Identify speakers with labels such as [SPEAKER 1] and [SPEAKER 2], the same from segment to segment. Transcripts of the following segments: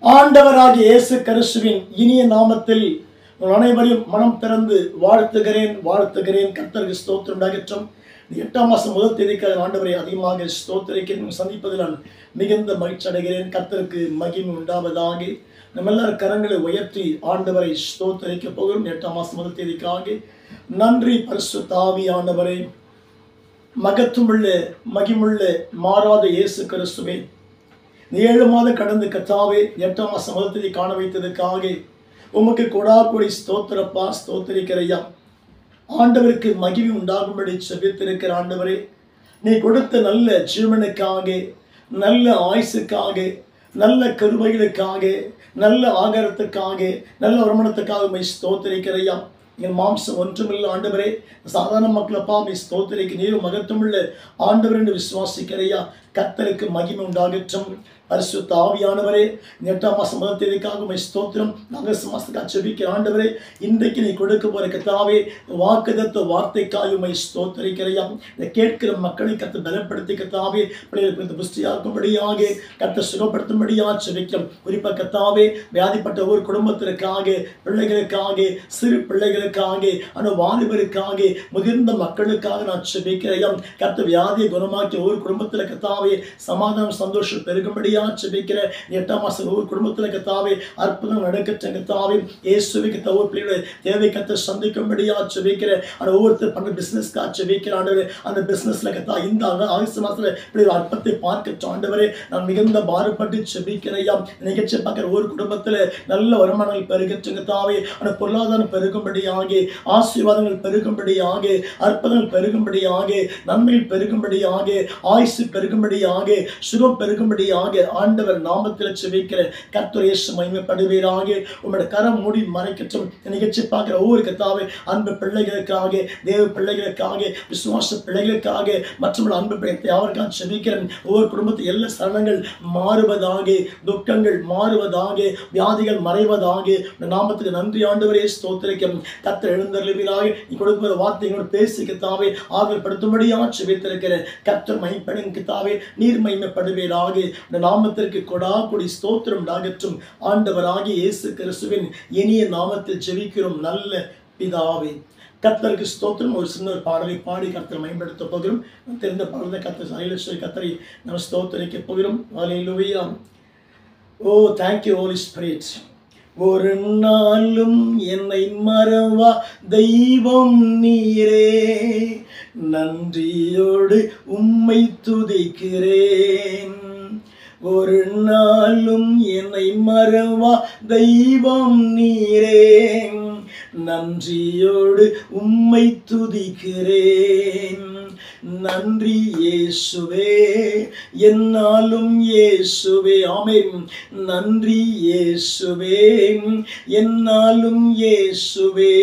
[SPEAKER 1] ஆண்டவராகிய இயேசு கிறிஸ்துவின் இனிய நாமத்தில் அனைவரையும் மனம் திறந்து வாழ்த்துகிறேன். கர்த்தருக்கு ஸ்தோத்திரம் உண்டாகட்டும். 8ஆம் மாதம் முதல் தேதிக்காக ஆண்டவரை அதிகமாக ஸ்தோத்திரிக்கிறேன். சந்திப்பதில் நான் மிகுந்த மகிழ்ச்சி அடைகிறேன். கர்த்தருக்கு மகிமை உண்டாவதாக. நம்ம எல்லாரும் கரங்களை உயர்த்தி ஆண்டவரை ஸ்தோத்திரிக்க போகிறோம். 8ஆம் மாதம் முதல் தேதிக்காக நன்றி பரிசுத்த ஆவியானவரே, மகத்துவமுள்ள மகிமுள்ள மாறாத இயேசு கிறிஸ்துவே, 7 மாதம் கடந்து கர்த்தாவே 8ஆம் மாதம் முதல் தேதி காண வைத்ததற்காக உமக்கு கொடாக்கொடி ஸ்தோத்திரப்பா, ஸ்தோத்திரிக்கிறையா. ஆண்டவருக்கு மகிமை உண்டாகும்படி செபித்திருக்கிற ஆண்டவரே, நீ கொடுத்த நல்ல ஜீவனுக்காக, நல்ல ஆயுசுக்காக, நல்ல கருவைகளுக்காக, நல்ல ஆகாரத்துக்காக, நல்ல வருமானத்துக்காக உம்மை ஸ்தோத்திரிக்கிறையா. என் மாம்சம் ஒன்றுமில்லை ஆண்டவரே, சாதாரண மக்களப்பா உம்மை ஸ்தோத்திரிக்க நீரும் மகத்துவமுள்ள ஆண்டவர் என்று விசுவாசிக்கிறையா. கர்த்தருக்கு மகிமை உண்டாகட்டும். பரிசுத்த ஆவியானவரே, 8ஆம் மாதம் முதல் தேதிக்காக உம்மை ஸ்தோத்திரம். ஆகஸ்ட் மாதத்துக்காக ஜெபிக்கிற ஆண்டவரே, இன்றைக்கு நீ கொடுக்க போற கர்த்தாவே வாக்குதத்த வார்த்தைக்காக உம்மை ஸ்தோத்திரிக்கிறையா. இதை கேட்கிற மக்களை கர்த்தர் பலப்படுத்தி கர்த்தாவே பிள்ளைகளுக்கு புஷ்டியாக்கும்படியாக, கர்த்தர் சுகப்படுத்தும்படியாக ஜெபிக்கிறோம். குறிப்பாக கர்த்தாவே வியாதிப்பட்ட ஒவ்வொரு குடும்பத்திற்காக, பிள்ளைகளுக்காக, சிறு பிள்ளைகளுக்காக, வாலிபருக்காக, முதிர்ந்த மக்களுக்காக நான் ஜெபிக்கிறையா. கர்த்தர் வியாதியை குணமாக்கி ஒவ்வொரு குடும்பத்தில் கர்த்தாவே சமாதானம் சந்தோஷம் பெருகும்படியாக ஜெபிக்கிற. 8ஆம் மாதம் ஒவ்வொரு குடும்பத்தில் கர்த்தாவே அற்புதம் நடக்கட்டும். கர்த்தாவே இயேசுவை ஒவ்வொரு பிள்ளைகளை தேவை கர்த்தர் சந்திக்கும்படியாக ஜெபிக்கிற. ஒவ்வொருத்தர் பண்ண பிசினஸ்க்காக ஜெபிக்கிற ஆண்டவரே, அந்த பிசினஸ்ல கர்த்தா இந்த ஆகஸ்ட் மாதத்துல பிள்ளைகள் அற்பத்தை பார்க்கட்டும் ஆண்டவரே. நான் மிகுந்த பாரப்பட்டு ஜெபிக்கிறையா. நிகழ்ச்சி பார்க்கிற ஒவ்வொரு குடும்பத்தில் நல்ல வருமானங்கள் பெருகட்டும் கர்த்தாவே. அந்த பொருளாதாரம் பெருகும்படியாக, ஆசீர்வாதங்கள் பெருகும்படியாக, அற்புதங்கள் பெருகும்படியாக, நன்மைகள் பெருகும்படியாக, ஆயுசு பெருகும்படியாக, சுகம் பெருகும்படியாக ஆண்டவர் நாமத்தில் ஜெபிக்கிற. கர்த்தர் இயேசு மகிமைப்படுவீராக. உம்முடைய கரம் மூடி மறைக்கட்டும். நிகழ்ச்சி பார்க்கிற ஒவ்வொரு கர்த்தாவே அன்பு பிள்ளைகளுக்காக, தேவ பிள்ளைகளுக்காக, விசுவாச பிள்ளைகளுக்காக, மற்றும் அன்பு பிள்ளைகளை அவருக்காக ஜெபிக்கிறேன். ஒவ்வொரு குடும்பத்தில் எல்லா சரணங்கள் மாறுவதாக, துக்கங்கள் மாறுவதாக, வியாதிகள் மறைவதாக. நாமத்துக்கு நன்றி ஆண்டவரே, ஸ்தோத்திரிக்கிறேன். கர்த்தர் எழுந்தருளுவீராக. நீ கொடுக்கிற வார்த்தைகளோடு பேசி கர்த்தாவே ஆதரப்படுத்தும்படியாக ஜெபித்திருக்கிறேன். கர்த்தர் மகிமைப்படும் கர்த்தாவே, நீர் மகிமைப்படுவீராக. நாமத்திற்கு கொடாக்கொடி ஸ்தோத்திரம் உண்டாகட்டும். ஆண்டவராகிய இயேசு கிறிஸ்துவின் இனிய நாமத்தில் ஜெபிக்கிறோம் நல்ல பிதாவே. கர்த்தருக்கு ஸ்தோத்திரம். ஒரு சின்ன பாடலை பாடி கர்த்தரை மேம்படுத்த போகிறோம். தெரிந்த பாடலை கர்த்தரை நம்ம ஸ்தோத்திரிக்க போகிறோம். Hallelujah. Oh thank you Holy Spirit. ஒரு நாளும் என்னை மறவா தெய்வம் நீரே, நன்றியோடு உம்மை துதிக்கிறேன். ஒரு நாளும் என்னை மறவா தெய்வம் நீரே, நன்றியோடு உம்மை துதிக்கிறேன். நன்றி இயேசுவே, என்னாலும் இயேசுவே. ஆமென். நன்றி இயேசுவே, என்னாலும் இயேசுவே.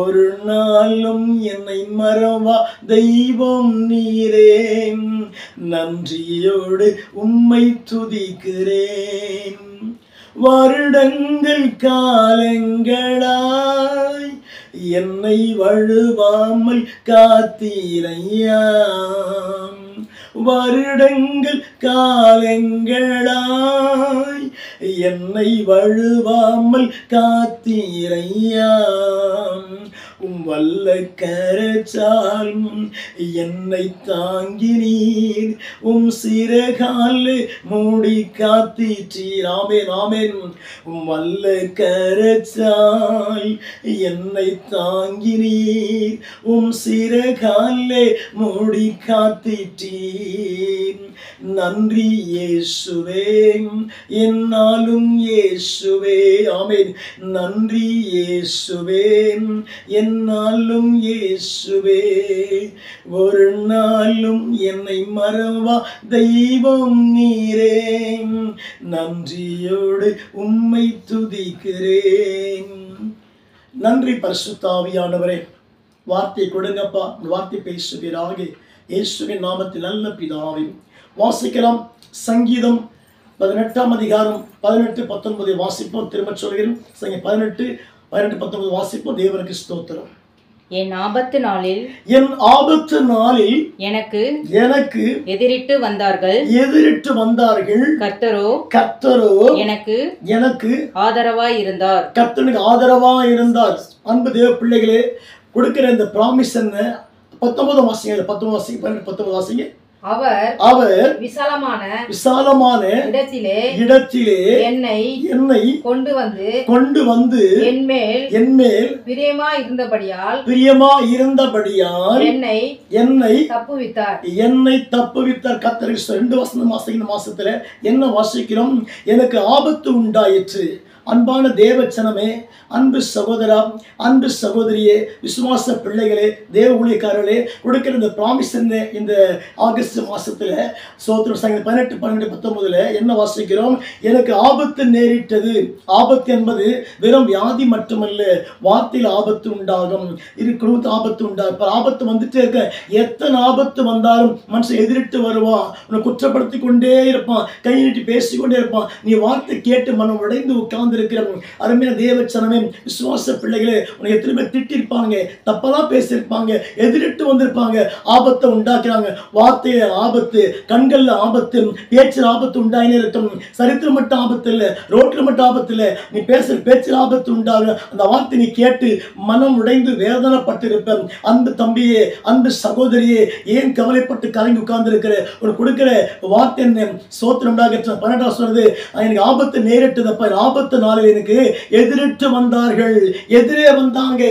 [SPEAKER 1] ஒரு நாளும் என்னை மறவா தெய்வம் நீரே, நன்றியோடு உம்மை துதிக்கிறேன். வருடங்கள் காலங்களாய் என்னை வழுவாமல் காத்தீரையா. வருடங்கள் காலங்களாய் என்னை வழுவாமல் காத்தீரையா. உம் வல்ல கரச்சால் என்னை தாங்கினீர், உம் சிறகால் மூடி காத்தீற்றீர். ஆமென் ஆமென். உம் வல்ல கரச்சால் என்னை தாங்கினீர், உம் சிறகால் மூடி காத்தீற்றீர். நன்றி இயேசுவே, என்னாலும் இயேசுவே. ஆமென். நன்றி இயேசுவே, என்னாலும் இயேசுவே. ஒரு நாளும் என்னை மறவா தெய்வம் நீரே, நன்றியோடு உம்மை துதிக்கிறேன். நன்றி பரிசுத்த ஆவியானவரே. வார்த்தை கொடுங்கப்பா, வார்த்தை பேசுவீராக. இயேசுவின் நாமத்தில் நல்ல பிதாவே. வாசிக்கலாம். சங்கீதம் 18ஆம் அதிகாரம் 18, 19 வாசிப்போம். திரும்ப சொல்கிறேன். 18, 19 வாசிப்போம். தேவனுக்கு ஸ்தோத்திரம்.
[SPEAKER 2] என் ஆபத்து நாளில் எனக்கு எதிரிட்டு வந்தார்கள். கர்த்தரோ எனக்கு ஆதரவாய் இருந்தார்.
[SPEAKER 1] கர்த்தருக்கு ஆதரவாய் இருந்தார். அன்பு தேவ பிள்ளைகளே, கொடுக்கிற இந்த பிராமிஸ் என்ன? 19 வாசிங்க, 19 வாசிங்க, 19 வாசிங்க. அவர் விசாலமான இடத்திலே என்னை கொண்டு வந்து என்மேல் பிரியமா இருந்தபடியால் என்னை தப்புவித்தார். கர்த்தருக்கு 2 வசனம் வாசிங்க. இந்த மாசத்துல என்ன வாசிக்கிறோம்? எனக்கு ஆபத்து உண்டாயிற்று. அன்பான தேவச்சனமே, அன்பு சகோதரா, அன்பு சகோதரியே, விசுவாச பிள்ளைகளே, தேவ ஊழியக்காரர்களே, கொடுக்கிற இந்த ப்ராமிஸ் என்ன? இந்த ஆகஸ்ட் மாசத்துல சோத்திரம் 18, 12, 19 என்ன வாசிக்கிறோம்? எனக்கு ஆபத்து நேரிட்டது. ஆபத்து என்பது வெறும் வியாதி மட்டுமல்ல, வார்த்தையில் ஆபத்து உண்டாகும், குடும்பத்து ஆபத்து உண்டாகும். இப்ப ஆபத்து வந்துட்டே இருக்க. எத்தனை ஆபத்து வந்தாலும் மனுஷன் எதிரிட்டு வருவான், உன்னை குற்றப்படுத்தி கொண்டே இருப்பான், கை நீட்டி பேசிக்கொண்டே இருப்பான். நீ வார்த்தை கேட்டு மனம் உடைந்து உட்கார்ந்து இருக்கிற அருமையான தேவச்சனமே, விசுவாச பிள்ளைகளே, உனக்கு எத்தனை பேர் திட்டிருப்பாங்க, தப்பெல்லாம் பேசியிருப்பாங்க, எதிரிட்டு வந்திருப்பாங்க, ஆபத்தை உண்டாக்குறாங்க. வார்த்தையில ஆபத்து, கண்கள்ல ஆபத்து, பேச்சில் ஆபத்து உண்டாயினே இருக்கும். சரித்திரம் மட்டும் ஆபத்து இல்லை, ரோட்டில் மட்டும் ஆபத்து இல்லை, நீ பேசுற பேச்சில் ஆபத்து உண்டாகும். அந்த வார்த்தை நீ கேட்டு மனம் உடைந்து வேதனைப்பட்டு இருப்ப. அன்பு தம்பியே, அன்பு சகோதரியே, ஏன் கவலைப்பட்டு கலங்கி உட்கார்ந்து இருக்கிற? உனக்கு கொடுக்கிற வார்த்தை என்ன? சோத்திரம் உண்டாகட்டும். 12 சொல்றது, எனக்கு ஆபத்து நேரிட்டதப்ப, ஆபத்து நாளில் எனக்கு எதிரிட்டு வந்தார்கள். எதிரே வந்தாங்க.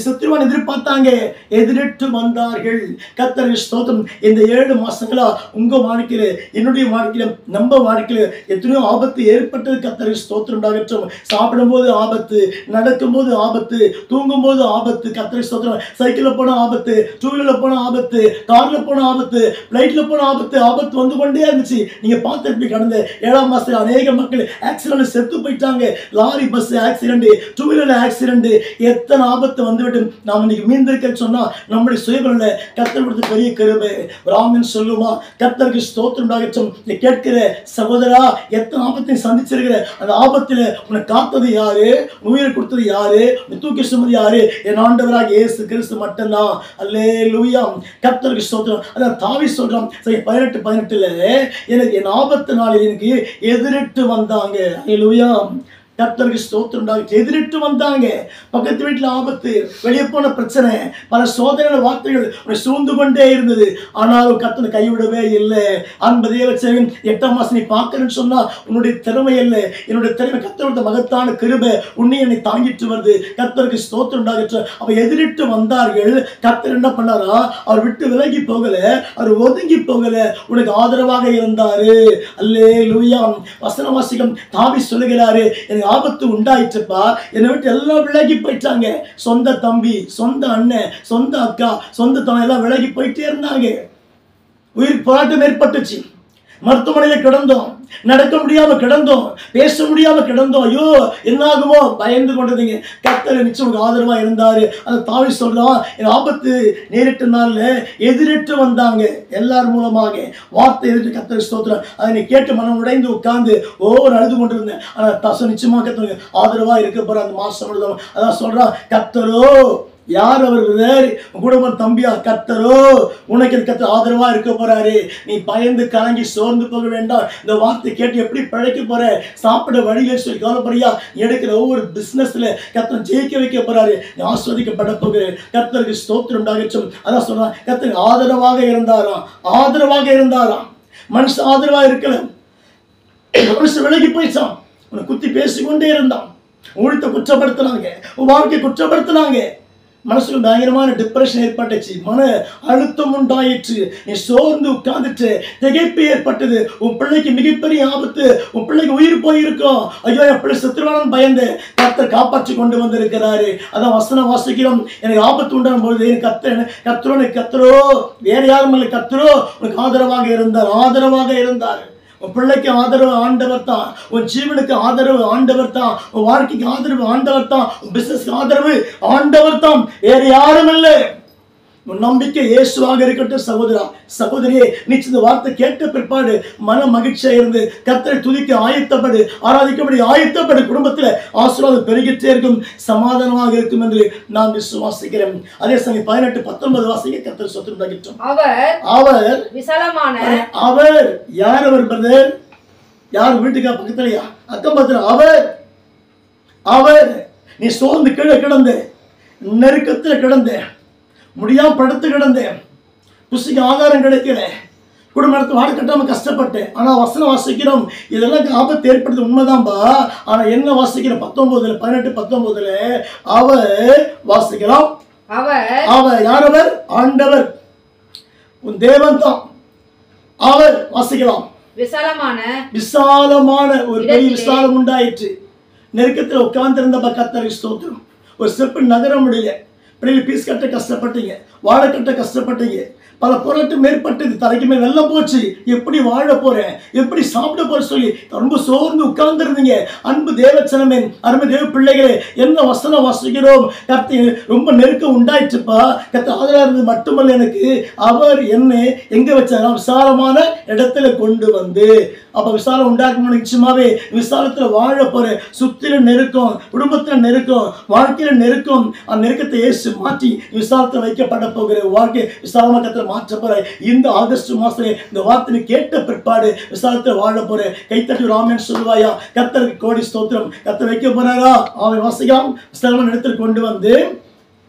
[SPEAKER 1] சத்துருவான் எதிர்பார்த்தாங்க, எதிரிட்டு வந்தார்கள். கர்த்தருக்கு ஸ்தோத்திரம். இந்த 7 மாசங்களா உங்க வாழ்க்கையில, என்னுடைய வாழ்க்கையில, நம்ம வாழ்க்கையில எத்தனையோ ஆபத்து ஏற்பட்டது. கர்த்தருக்கு ஸ்தோத்திரம் உண்டாகட்டும். சாப்பிடும்போது ஆபத்து, நடக்கும்போது ஆபத்து, தூங்கும்போது ஆபத்து. கர்த்தருக்கு ஸ்தோத்திரம். சைக்கிள்ல போன ஆபத்து, 2 வீலர்ல போன ஆபத்து, கார்ல போன ஆபத்து, பிளைட்ல போன ஆபத்து. ஆபத்து வந்து கொண்டே இருந்துச்சு. நீங்க பார்த்துட்டு கடந்த 7ஆம் மாசத்துல அநேக மக்கள் ஆக்சிடென்ட் செத்து போயிட்டாங்க. Lorry bus accident, 2 wheeler accident. எத்தனை ஆபத்து வந்துவிட்டு நாம் இன்னைக்கு மீந்திருக்க சொன்னா நம்முடைய சுயபலன்ல கர்த்தர் கொடுத்த பெரிய கிருபை. பிராமின் சொல்லுமா, கர்த்தருக்கு ஸ்தோத்திரம் உண்டாகட்டும். நீ கேட்கிற சகோதரா, எத்தனை ஆபத்தை சந்திச்சிருக்கிற? அந்த ஆபத்துல உன்னை காத்தது யாரு? உயிரை கொடுத்தது யாரு? தூக்கி சுமது யாரு? என் ஆண்டவராக இயேசு கிறிஸ்து மட்டும்தான். அல்லேலூயா. கர்த்தருக்கு ஸ்தோத்திரம். அதான் தாவீது சொல்றான் 18:18 எனக்கு என் ஆபத்து நாளில் எனக்கு எதிரிட்டு வந்தாங்க. அல்லேலூயா. கர்த்தருக்கு ஸ்தோத்திரம் உண்டாகட்டும். எதிரிட்டு வந்தாங்க. பக்கத்து வீட்டில் ஆபத்து, வெளியே போன பிரச்சனை, பல சோதனை வார்த்தைகள் உன்னை சூழ்ந்து கொண்டே இருந்தது. ஆனாலும் கர்த்தனை கைவிடவே இல்லை. அன்பு தேவச்சேவன் 8ஆம் மாசம் நீ பார்க்கறேன்னு சொன்னா உன்னுடைய திறமை இல்லை, என்னுடைய திறமை கர்த்தருடைய மகத்தான கிருபை உன்னை என்னை தாங்கிட்டு வருது. கர்த்தருக்கு ஸ்தோத்திரம் உண்டாகட்டும். அவ எதிரிட்டு வந்தார்கள். கர்த்தர் என்ன பண்ணாரா? அவர் விட்டு விலகி போகல, அவர் ஒதுங்கி போகல, உனக்கு ஆதரவாக இருந்தாரு. அல்லேலூயா. வசன வாசிக்கும் தாவீது சொல்லுகிறாரு, ஆபத்து உண்டாயிற்றுப்பா, என்னை விட்டு எல்லாம் விலகி போயிட்டாங்க. சொந்த தம்பி, சொந்த அண்ணன், சொந்த அக்கா, சொந்த தம்பி எல்லாம் விலகி போயிட்டே இருந்தாங்க. உயிர் போராட்டம் ஏற்பட்டுச்சு. மருத்துவமனையில கிடந்தோம், நடக்க முடியாம கிடந்தோம், பேச முடியாம கிடந்தோம். ஐயோ என்ன ஆகுமோ பயந்து கொண்டதுங்க. கர்த்தர் நிச்சயம் ஆதரவா இருந்தாரு. அந்த தாவீது சொல்றான், என் ஆபத்து நேரிட்ட நாள்ல எதிரிட்டு வந்தாங்க. எல்லார் மூலமாக வார்த்தை எதிர்த்து கர்த்தர் ஸ்தோத்திரம். அதை நீ கேட்டு மனம் உடைந்து உட்கார்ந்து அழுது கொண்டிருந்தேன். ஆனா நிச்சயமா கர்த்தர் ஆதரவா இருக்க போற அந்த மாசம். அதான் சொல்றான், கர்த்தரோ யார் அவர்? குடும்பம் தம்பியா? கர்த்தரோ உனக்கு கர்த்தர் ஆதரவா இருக்க போறாரு. நீ பயந்து கலங்கி சோர்ந்து போக வேண்டாம். இந்த வார்த்தை கேட்டு எப்படி பிழைக்க போற? சாப்பிட வழியில சொல்லி கவலைப்படியா? எடுக்கிற ஒவ்வொரு பிசினஸ்ல கர்த்தர் ஜெயிக்க வைக்க போறாரு. நீ ஆஸ்வதிக்கப்பட போகிற. கர்த்தருக்கு ஸ்தோத்திரம் உண்டாகட்டும். அதான் சொல்றான், கர்த்தர் ஆதரவாக இருந்தாராம். ஆதரவாக இருந்தாராம். மனுஷன் ஆதரவா இருக்கல, மனுஷன் விலகி போயிச்சான். உன்னை குத்தி பேசிக்கொண்டே இருந்தான். ஊழியத்தை குற்றப்படுத்தினாங்க, உன் வாழ்க்கையை குற்றப்படுத்தினாங்க. மனசுக்கு பயங்கரமான டிப்ரெஷன் ஏற்பட்டுச்சு, மன அழுத்தம் உண்டாயிற்று. நீ சோர்ந்து உட்கார்ந்துட்டு திகைப்பு ஏற்பட்டது. உன் பிள்ளைக்கு மிகப்பெரிய ஆபத்து, உன் பிள்ளைக்கு உயிர் போயிருக்கும். ஐயோ என் பிள்ளை செத்துருவானு பயந்து கர்த்தர் காப்பாற்றி கொண்டு வந்திருக்கிறாரு. அதான் வசனம் வாசிக்கிறோம், எனக்கு ஆபத்து உண்டான பொழுது கர்த்தரோ வேற யாரும் இல்லை, கர்த்தரோ உனக்கு ஆதரவாக இருந்தார். ஆதரவாக இருந்தார். உன் பிள்ளைக்கு ஆதரவு ஆண்டவர் தான். உன் ஜீவனுக்கு ஆதரவு ஆண்டவர் தான். உன் வாழ்க்கைக்கு ஆதரவு ஆண்டவர் தான். உன் பிசினஸ்க்கு ஆதரவு ஆண்டவர் தான். வேற யாரும் இல்லை. உன் நம்பிக்கை இயேசுவாக இருக்கட்டும். சகோதரா சகோதரியே, நிச்சய வார்த்தை கேட்ட பிற்பாடு மன மகிழ்ச்சியா இருந்து கர்த்தரை துதிக்க ஆயத்தப்படு, ஆராதிக்கப்படி ஆயத்தப்படு. குடும்பத்தில் ஆசீர்வாதம் பெருகிட்டே இருக்கும், சமாதானமாக இருக்கும் என்று நான் விசுவாசிக்கிறேன். அதே சமயம் 18-19 வாசிக்க கர்த்தர் சொத்து. அவர் விசாலமான, அவர் யார்? அவர் பிரதர் யார்? வீட்டுக்கா பக்கத்துலயா அக்கம் பக்கத்துல? அவர் நீ சோர்ந்து கீழே கிடந்த, நெருக்கத்தில் கிடந்த, முடியாம படுத்து கிடந்தேன், புசிக்கு ஆகாரம் கிடைக்கல, குடும்பத்தை வாழ கட்டாம கஷ்டப்பட்டேன். ஆனா வசனம் வாசிக்கிறோம், இதெல்லாம் ஆபத்து ஏற்படுது உண்மைதான்பா. ஆனா என்ன வாசிக்கிறோம்? 18-19 அவர் வாசிக்கிறோம். அவர் யார்? அவர் ஆண்டவர், உன் தேவன் தான். அவர் வாசிக்கலாம். விசாலமான ஒரு பெரிய விசாலம் உண்டாயிற்று. நெருக்கத்தில் உட்கார்ந்திருந்த கர்த்தருக்கு ஸ்தோத்திரம். ஒரு செப்பு நகர முடியல, பிள்ளைகள் பீஸ் கட்ட கஷ்டப்பட்டீங்க, வாழ கட்ட கஷ்டப்பட்டீங்க, பல போராட்டம் மேற்பட்டது, தலைக்கு மேல் வெள்ளம் போச்சு, எப்படி வாழ போறேன், எப்படி சாப்பிட போற சொல்லி ரொம்ப சோர்ந்து உட்கார்ந்து இருந்தீங்க. அன்பு தேவச்சனமே, அருமை தேவ பிள்ளைகளே, என்ன வசனம் வாசிக்கிறோம்? கர்த்தர் ரொம்ப நெருக்கம் உண்டாயிற்றுப்பா. கர்த்தர் ஆதரவா இருந்தது மட்டுமல்ல, எனக்கு அவர் என்ன எங்க வச்சாரா? விசாலமான இடத்துல கொண்டு வந்து. அப்ப விசாலம் உண்டாக்கணும். நிச்சயமாவே விசாலத்துல வாழ போற. சுத்தில நெருக்கம், குடும்பத்துல நெருக்கம், வாழ்க்கையில நெருக்கம், அந்த நெருக்கத்தை இயேசு மாற்றி விசாலத்துல வைக்கப்பட போகிற வாழ்க்கை விசாலமா கர்த்தர் மாற்ற போற. இந்த ஆகஸ்ட் மாசம் இந்த வார்த்தை கேட்ட பிற்பாடு விசாலத்துல வாழ போற. கைத்தட்டி ராமன் சொல்லுவாயா? கர்த்தருக்கு கோடி ஸ்தோத்திரம். கர்த்தர் வைக்க போறாரா? அவன் வாசிக்கலாம். விசாலமான இடத்துல கொண்டு வந்து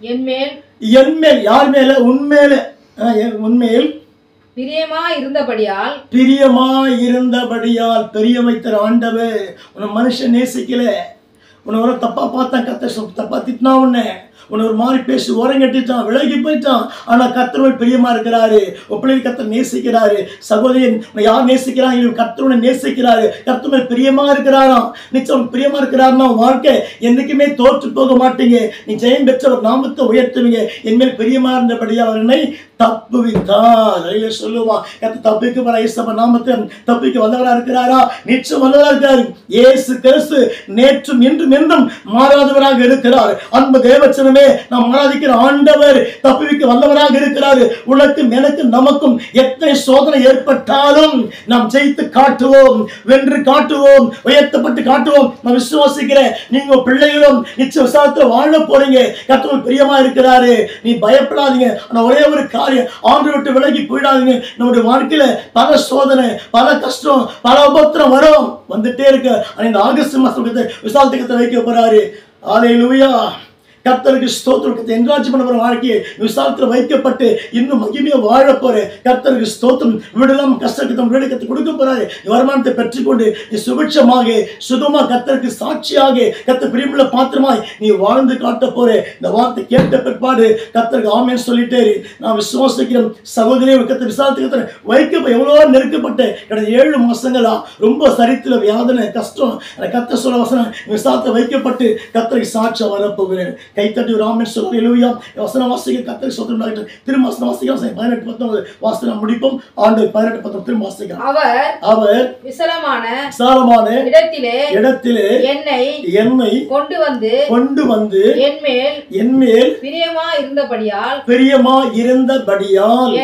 [SPEAKER 1] என் மேல் யார் மேல? உண்மையில உண்மையில் பிரியமாய் இருந்தபடியால் பெரிய வைத்தர் ஆண்டவர். உன்னை மனுஷன் நேசிக்கல, உன்னை ஒரு தப்பா பார்த்தான், கர்த்தர் தப்பா திட்டினா, உன்னை ஒரு மாதிரி பேசி ஓரங்கட்டிட்டான், விலகி போயிட்டான். ஆனா கர்த்தர் பிரியமா இருக்கிறாரு. பிள்ளைகள் கர்த்தர் நேசிக்கிறாரு. சகோதரன் யார் நேசிக்கிறாங்க? கர்த்தர் நேசிக்கிறாரு. கர்த்தர் பிரியமா இருக்கிறாராம். நிச்சயம் பிரியமா இருக்கிறாருன்னா வாழ்க்கை என்னைக்குமே தோற்று போக மாட்டீங்க. நீ ஜெயம் பெற்ற ஒரு நாமத்தை உயர்த்துவீங்க. என்மேல் பிரியமா இருந்தபடியா அவனை தப்புவித்தார். சொல்லுவான், தப்பிக்க போற இயேசு நாமத்தை தப்பிக்க வல்லவரா இருக்கிறாரா? நிச்சயம் வல்லவரா இருக்கிறார். இயேசு கிறிஸ்து நேற்றும் இன்றும் என்றும் மாறாதவராக இருக்கிறார். அன்பு தேவச்சனமே, நாம் ஆராதிக்கிற ஆண்டவர் தப்புவிக்க வல்லவராக இருக்கிறார். உனக்கும் எனக்கும் நமக்கும் எத்தனை சோதனை ஏற்பட்டாலும் நாம் ஜெயித்து காட்டுவோம், வென்று காட்டுவோம், உயர்த்தப்பட்டு காட்டுவோம். நான் விசுவாசிக்கிறேன். நீங்க பிள்ளைகளும் நிச்சய விசாரத்துல வாழ போறீங்க. கர்த்தர் பிரியமா இருக்கிறாரு. நீ பயப்படாதீங்க. ஆனா ஒரே ஒரு காரியம், ஆண்டு விட்டு விலகி போயிடாதீங்க. நம்முடைய வாழ்க்கையில பல சோதனை, பல கஷ்டம், பல உபத்திரம் வரும், வந்துட்டே இருக்கு. இந்த ஆகஸ்ட் மாசம் விசாலத்துக்கு வைக்க போறாரு. அல்லேலூயா. கர்த்தருக்கு ஸ்தோத்திரம். என்ராஜ் பண்ண போற வாழ்க்கையை விசாலத்தில் வைக்கப்பட்டு இன்னும் மகிமையா வாழ போற. கர்த்தருக்கு ஸ்தோத்திரம். வீடெல்லாம் கஷ்டத்தை வீடு கத்து கொடுக்க போறாரு. வருமானத்தை பெற்றுக்கொண்டு நீ சுபிட்சமாக சுகமா கர்த்தருக்கு சாட்சியாக கர்த்தர் பிரியமுள்ள பாத்திரமாய் நீ வாழ்ந்து காட்ட போற. இந்த வார்த்தை கேட்ட பிற்பாடு கர்த்தருக்கு ஆமென் சொல்லிட்டே நான் விசுவாசிக்கிறேன். சகோதரியை கர்த்தர் விசாலத்துக்கு வைக்க எவ்வளோ நெருக்கப்பட்ட கடந்த 7 மாசங்களா ரொம்ப சரித்திர வேதனை கஷ்டம். கர்த்தர் சொல்ல வசனம் விசாலத்தை வைக்கப்பட்டு கர்த்தருக்கு சாட்சியா வரப்போகிறேன். கைத்தட்டி ராமன் சொல்லுங்க. வசனம் வாசிக்க கர்த்தருக்கு ஸ்தோத்திரம். திரும்ப வசனம் வாசிக்கலாம். 18-19 வாசனம் முடிப்போம். ஆண்டு 18-19 திரும்ப வாசிக்கலாம். அவர் விசாலமான இடத்திலே என்னை கொண்டு வந்து என் மேல் பிரியமா இருந்தபடியால்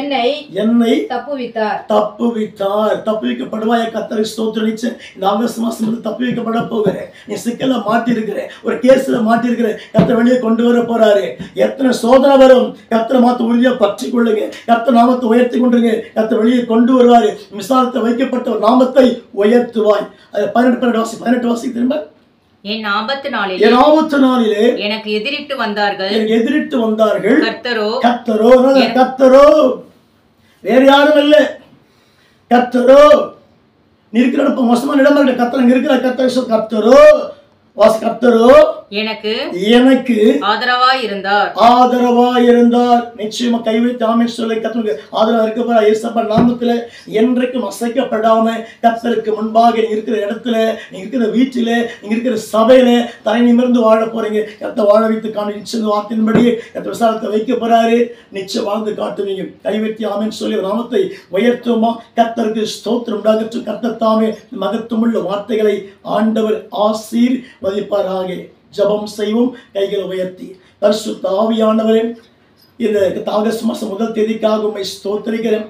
[SPEAKER 1] என்னை தப்புவித்தார். தப்புவிக்கப்படுவாய கர்த்தருக்கு ஸ்தோத்திரம். இந்த ஆகஸ்ட் மாசம் தப்புவிக்கப்பட போகிறேன். நீ சிக்கல மாட்டி இருக்கிற, ஒரு கேஸ்ல மாட்டி இருக்கிற, கர்த்தர் வெளியே கொண்டு வர போறாரு. எத்தனை சோதனை வரும், கர்த்தர் மாத்த உறுதியா பற்றி கொள்ளுங்க. கர்த்தர் நாமத்தை உயர்த்தி கொண்டுங்க. கர்த்தர் வெளியே கொண்டு வருவாரு. விசாலத்தை வைக்கப்பட்ட ஒரு நாமத்தை உயர்த்துவாய். 18 வாசி திரும்ப.
[SPEAKER 2] என் ஆபத்து நாளிலே எனக்கு எதிரிட்டு வந்தார்கள். கர்த்தரோ
[SPEAKER 1] வேற யாரும் இல்லை. கர்த்தரோ நீ இருக்கிற மோசமான இடமா இருக்க. கர்த்தர் இருக்கிற. கர்த்தரோ எனக்கு ஆதரவாய் இருந்தார். நிச்சயமா கைவைத்து ஆமென் சொல்லி கர்த்தருக்கு ஆதரவா இருக்க போற. இயேசுப்பா நாமத்துல என்றைக்கும் அசைக்கப்படாம கர்த்தருக்கு முன்பாக நீங்க இருக்கிற இடத்துல, நீங்க இருக்கிற வீட்டில, நீங்க இருக்கிற சபையில தலை நிமிர்ந்து வாழ போறீங்க. கர்த்தர் வாழ வைத்து காண நிச்சயம் வார்த்தையின்படி கர்த்தர் விசாலத்தை வைக்க போறாரு. நிச்சயம் வாழ்ந்து காட்டுவீங்க. கைவைத்து ஆமென் சொல்லி நாமத்தை உயர்த்துமா. கர்த்தருக்கு ஸ்தோத்திரம் உண்டாகட்டும். கர்த்தர் தாமே மகத்துவமுள்ள வார்த்தைகளை ஆண்டவர் ஆசீர்வதிப்பாராக. ஜெபம் செய்வோம் கைகளை உயர்த்தி. பரிசுத்த ஆவியானவரே, இந்த ஆகஸ்ட் மாதம் 1 தேதிக்காக உம்மை ஸ்தோத்திரிக்கிறேன்.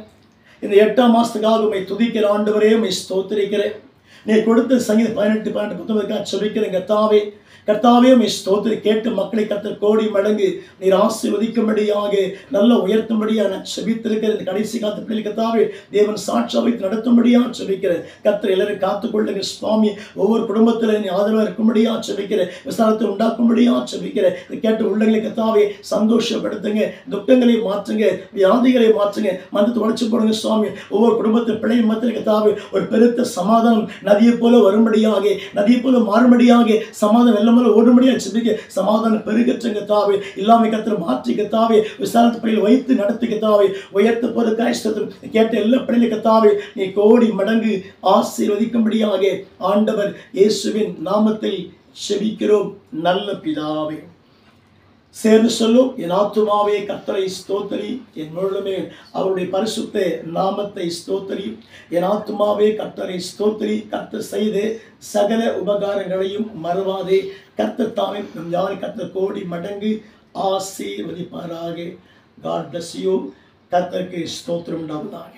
[SPEAKER 1] இந்த 8ஆம் மாதத்துக்காக உம்மை துதிக்கிற ஆண்டவரே, உம்மை ஸ்தோத்திரிக்கிறேன். நீ கொடுத்த சங்கீதம் 18, 19 செபிக்கிறேன். கர்த்தாவே கர்த்தாவே உம்மை ஸ்தோத்திரி. கேட்டு மக்களை கர்த்தர் கோடி மடங்கு நீர் ஆசீர்வதிக்கும்படியாக நல்ல உயர்த்தும்படியாக நான் செபித்திருக்கிறேன். இந்த கடைசி காத்து பிள்ளைகள் கர்த்தாவே தேவன் சாட்சியாக வைத்து நடத்தும்படியாக செபிக்கிறேன். கர்த்தர் எல்லாரும் காத்துக்கொள்ளுங்க சுவாமி. ஒவ்வொரு குடும்பத்தில் நீ ஆதரவாக இருக்கும்படியாக செபிக்கிறேன். விசாரத்தை உண்டாக்கும்படியாக செபிக்கிறேன். இதை கேட்டு உள்ளங்களை கர்த்தாவே சந்தோஷப்படுத்துங்க. துக்கங்களை மாற்றுங்க, வியாதிகளை மாற்றுங்க, மனத்தை உடைச்சு போடுங்க சுவாமி. ஒவ்வொரு குடும்பத்தில் பிள்ளை மத்தியில் கர்த்தாவே ஒரு பெருத்த சமாதானம் நதியை போல வரும்படியாக, நதியை போல மாறும்படியாக, சமாதானம் வெள்ளம் ஓடும்படியாக செபிக்க, சமாதானம் பெருகற்றங்க தாவே. இல்லாம கர்த்தர் மாற்றி கர்த்தாவே விசாரத்து பையில் வைத்து நடத்தி கர்த்தாவே உயர்த்த போற காய்ச்சல் கேட்ட எல்லா பிள்ளைகளுக்கு கர்த்தாவே நீ கோடி மடங்கு ஆசீர்வதிக்கும்படியாக ஆண்டவர் இயேசுவின் நாமத்தில் செபிக்கிறோம் நல்ல பிதாவே. சேர்ந்து சொல்லும், என் ஆத்துமாவே கர்த்தரை ஸ்தோத்திரி, என் முழுமே அவருடைய பரிசுத்த நாமத்தை ஸ்தோத்திரி. என் ஆத்துமாவே கர்த்தரை ஸ்தோத்திரி, கர்த்தர் செய்த சகல உபகாரங்களையும் மறவாதே. கர்த்தர் தாமே நம் யாரை கர்த்தர் கோடி மடங்கு ஆசீர்வதிப்பாராக. God bless you. கர்த்தருக்கு ஸ்தோத்திரம் உண்டாவதாக.